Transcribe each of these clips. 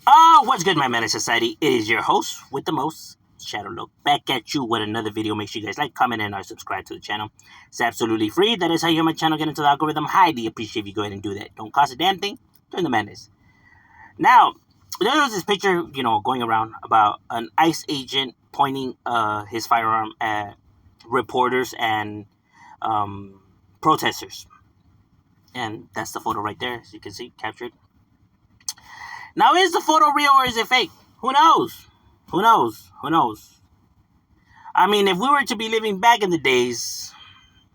Oh, what's good, my man of society? It is your host with the most, Shadow Look, back at you with another video. Make sure you guys like, comment, and or subscribe to the channel. It's absolutely free. That is how you help my channel get into the algorithm. Highly appreciate if you go ahead and do that. Don't cost a damn thing. Join the madness. Now, there was this picture, going around about an ICE agent pointing his firearm at reporters and um, protesters. And that's the photo right there, as you can see, captured. Now, is the photo real or is it fake? Who knows? Who knows? Who knows? I mean, if we were to be living back in the days,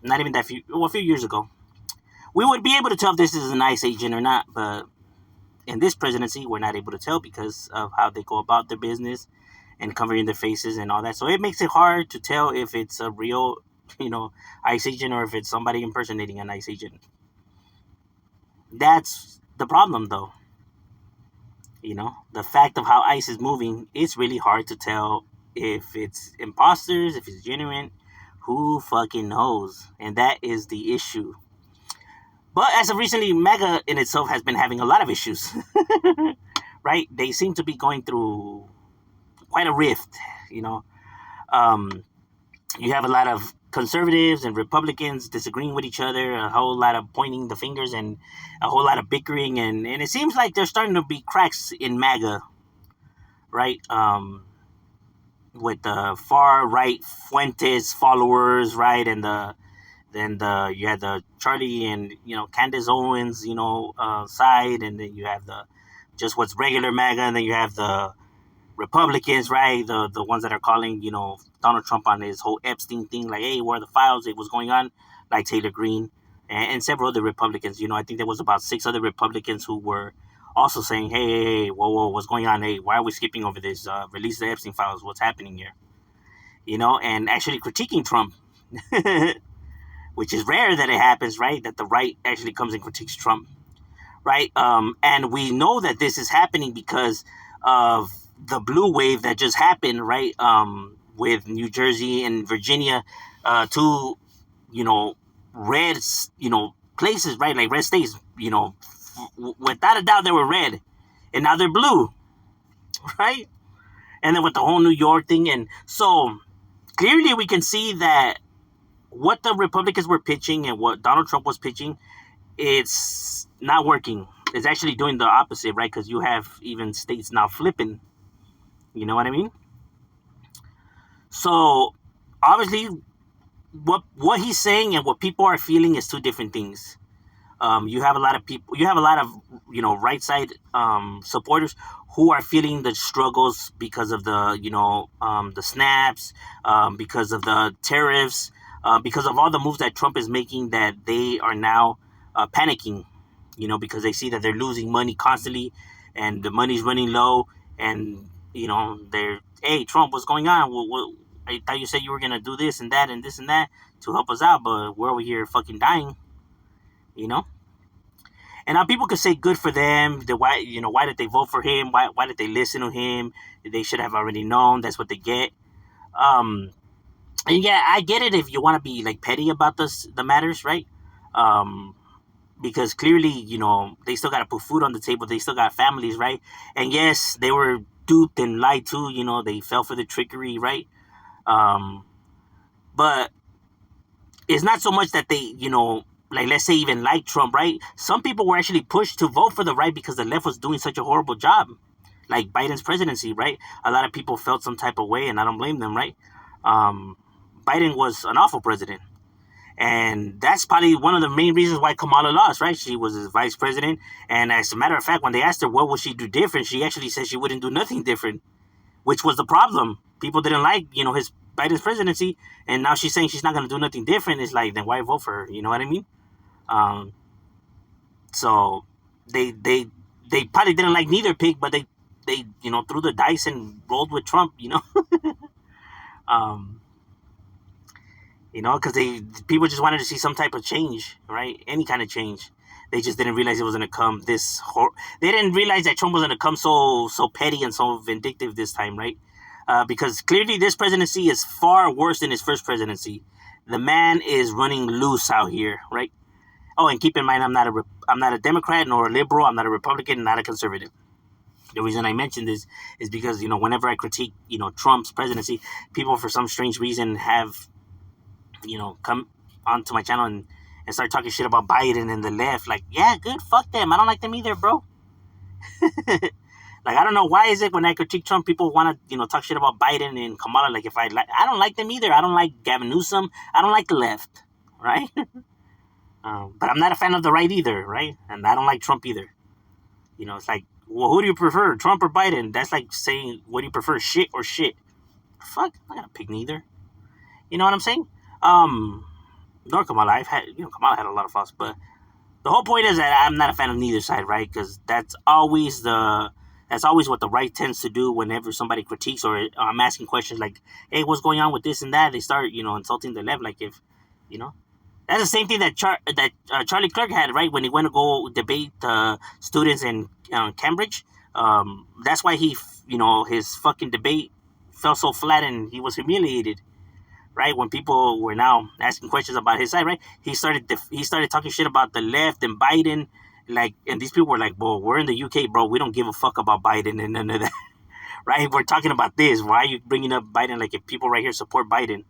not even a few years ago, we would be able to tell if this is an ICE agent or not. But in this presidency, we're not able to tell because of how they go about their business and covering their faces and all that. So it makes it hard to tell if it's a real, ICE agent or if it's somebody impersonating an ICE agent. That's the problem, though. The fact of how ICE is moving, it's really hard to tell if it's imposters, if it's genuine. Who fucking knows? And that is the issue. But as of recently, maga in itself has been having a lot of issues. Right? They seem to be going through quite a rift, you know. Um, you have a lot of conservatives and Republicans disagreeing with each other, a whole lot of pointing the fingers and a whole lot of bickering, and it seems like there's starting to be cracks in MAGA, right? With the far right Fuentes followers, right, and the you had the Charlie and Candace Owens, side, and then you have the just what's regular MAGA, and then you have the Republicans, right? The ones that are calling, Donald Trump on his whole Epstein thing, like, hey, where are the files? It was going on, like Taylor Greene and several other Republicans. I think there was about 6 other Republicans who were also saying, hey, whoa, what's going on? Hey, why are we skipping over this? Release the Epstein files. What's happening here? And actually critiquing Trump, which is rare that it happens, right? That the right actually comes and critiques Trump, right? And we know that this is happening because of the blue wave that just happened, right? With New Jersey and Virginia, two, red, places, right? Like red states, without a doubt they were red, and now they're blue, right? And then with the whole New York thing, and so clearly we can see that what the Republicans were pitching and what Donald Trump was pitching, it's not working. It's actually doing the opposite, right? Because you have even states now flipping. You know what I mean? So obviously, what he's saying and what people are feeling is two different things. You have a lot of people. You have a lot of right side supporters who are feeling the struggles because of the snaps, because of the tariffs, because of all the moves that Trump is making. That they are now panicking, because they see that they're losing money constantly, and the money's running low, and they're, hey, Trump, what's going on? I thought you said you were gonna do this and that and this and that to help us out, but we're over here fucking dying, you know. And now people could say good for them. Why did they vote for him? Why did they listen to him? They should have already known. That's what they get. Um, and yeah, I get it if you want to be like petty about the matters, right? Um, because clearly, they still got to put food on the table. They still got families, right? And yes, they were duped and lied to. They fell for the trickery, right? Um, but it's not so much that they, like, let's say even like Trump, right? Some people were actually pushed to vote for the right because the left was doing such a horrible job, like Biden's presidency, right? A lot of people felt some type of way, and I don't blame them, right? Um, Biden was an awful president. And that's probably one of the main reasons why Kamala lost, right? She was his vice president. And as a matter of fact, when they asked her what would she do different, she actually said she wouldn't do nothing different, which was the problem. People didn't like, his Biden's presidency. And now she's saying she's not going to do nothing different. It's like, then why vote for her? You know what I mean? Um, so they probably didn't like neither pick, but they threw the dice and rolled with Trump, um, because people just wanted to see some type of change, right? Any kind of change. They just didn't realize it was going to come they didn't realize that Trump was going to come so petty and so vindictive this time, right? Because clearly this presidency is far worse than his first presidency. The man is running loose out here, right? Oh, and keep in mind, I'm not a Democrat nor a liberal. I'm not a Republican, not a conservative. The reason I mentioned this is because whenever I critique Trump's presidency, people for some strange reason have come onto my channel and start talking shit about Biden and the left. Like, yeah, good, fuck them. I don't like them either, bro. Like, I don't know why is it when I critique Trump, people want to talk shit about Biden and Kamala. Like, I don't like them either. I don't like Gavin Newsom. I don't like the left, right? But I'm not a fan of the right either, right? And I don't like Trump either. It's like, well, who do you prefer, Trump or Biden? That's like saying, what do you prefer, shit or shit? Fuck, I'm not gonna pick neither. You know what I'm saying? Nor Kamala. Kamala had a lot of faults, but the whole point is that I'm not a fan of neither side, right? Because that's always what the right tends to do whenever somebody critiques or I'm asking questions like, "Hey, what's going on with this and that?" They start, insulting the left. Like if, you know, that's the same thing that Charlie Clerk had, right? When he went to go debate students in Cambridge. That's why his fucking debate fell so flat and he was humiliated, right? When people were now asking questions about his side, right? He started talking shit about the left and Biden, like, and these people were like, "Bro, we're in the UK, bro. We don't give a fuck about Biden and none of that, right? We're talking about this. Why are you bringing up Biden? Like, if people right here support Biden."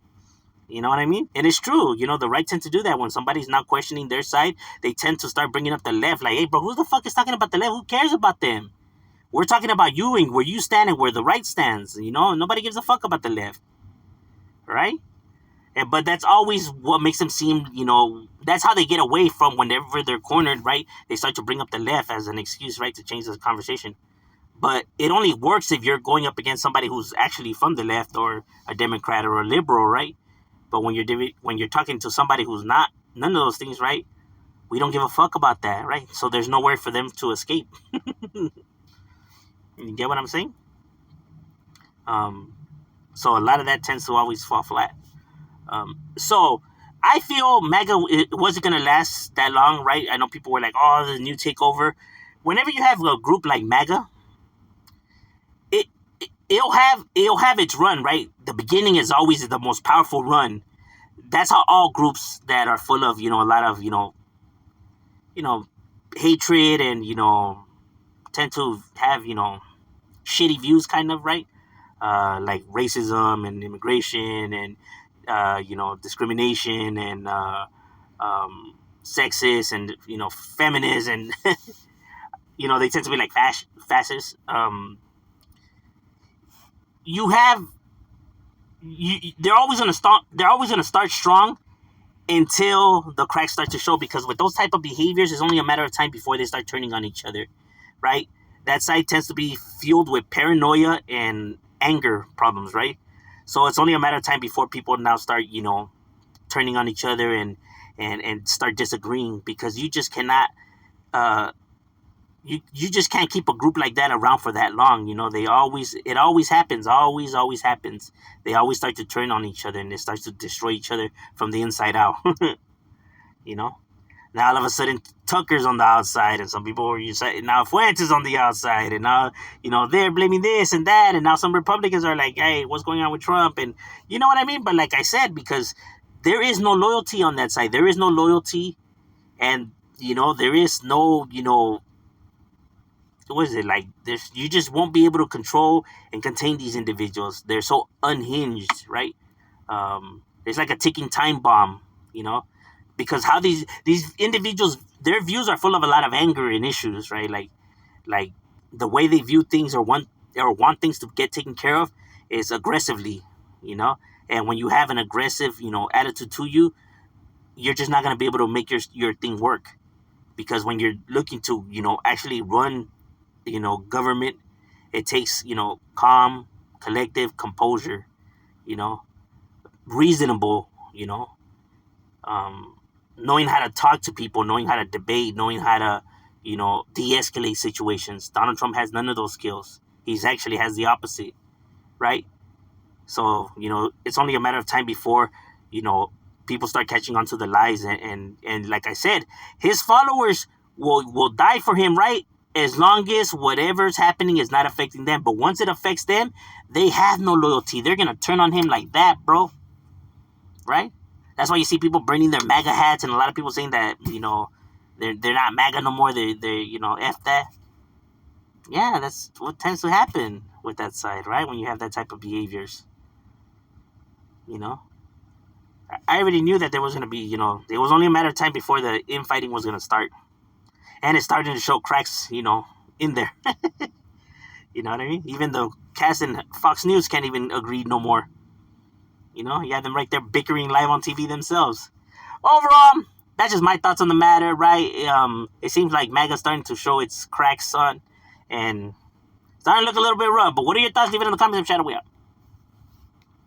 You know what I mean? And it's true. The right tend to do that when somebody's not questioning their side. They tend to start bringing up the left. Like, hey, bro, who the fuck is talking about the left? Who cares about them? We're talking about you and where you stand and where the right stands. Nobody gives a fuck about the left, right? But that's always what makes them seem, that's how they get away from whenever they're cornered, right? They start to bring up the left as an excuse, right, to change the conversation. But it only works if you're going up against somebody who's actually from the left or a Democrat or a liberal, right? But when you're talking to somebody who's not none of those things, right? We don't give a fuck about that, right? So there's nowhere for them to escape. You get what I'm saying? So a lot of that tends to always fall flat. So I feel MAGA it wasn't gonna last that long, right? I know people were like, "Oh, the new takeover." Whenever you have a group like MAGA, it'll have its run, right? The beginning is always the most powerful run. That's how all groups that are full of a lot of hatred and tend to have shitty views, kind of, right? Like racism and immigration and discrimination and sexist and feminist and they tend to be like fascist. You have they're always gonna start strong until the cracks start to show, because with those type of behaviors, it's only a matter of time before they start turning on each other, right? That side tends to be fueled with paranoia and anger problems, right? So it's only a matter of time before people now start, turning on each other and start disagreeing, because you just cannot, you just can't keep a group like that around for that long. It always happens, always happens. They always start to turn on each other and it starts to destroy each other from the inside out. Now all of a sudden Tucker's on the outside and some people were saying now Fuentes on the outside and now they're blaming this and that, and now some Republicans are like, hey, what's going on with Trump? And you know what I mean? But like I said, because there is no loyalty on that side, there is no loyalty, and there is no what is it like? You just won't be able to control and contain these individuals. They're so unhinged, right? It's like a ticking time bomb, because how these individuals, their views are full of a lot of anger and issues, right? Like the way they view things or want things to get taken care of is aggressively, And when you have an aggressive, attitude to you, you're just not gonna be able to make your thing work, because when you're looking to, actually run government, it takes calm, collective composure, reasonable, knowing how to talk to people, knowing how to debate, knowing how to de-escalate situations. Donald Trump has none of those skills. He's actually has the opposite, right? So it's only a matter of time before people start catching on to the lies, and like I said, his followers will die for him, right? As long as whatever's happening is not affecting them. But once it affects them, they have no loyalty. They're going to turn on him like that, bro. Right? That's why you see people burning their MAGA hats, and a lot of people saying that, they're not MAGA no more. They're F that. Yeah, that's what tends to happen with that side, right? When you have that type of behaviors, you know. I already knew that there was gonna be, it was only a matter of time before the infighting was gonna start, and it's starting to show cracks, in there. You know what I mean? Even the cast and Fox News can't even agree no more. You have them right there bickering live on TV themselves. Overall, that's just my thoughts on the matter, right? It seems like MAGA's starting to show its cracks, son, and starting to look a little bit rough. But what are your thoughts? Leave it in the comments. Shadow, we out.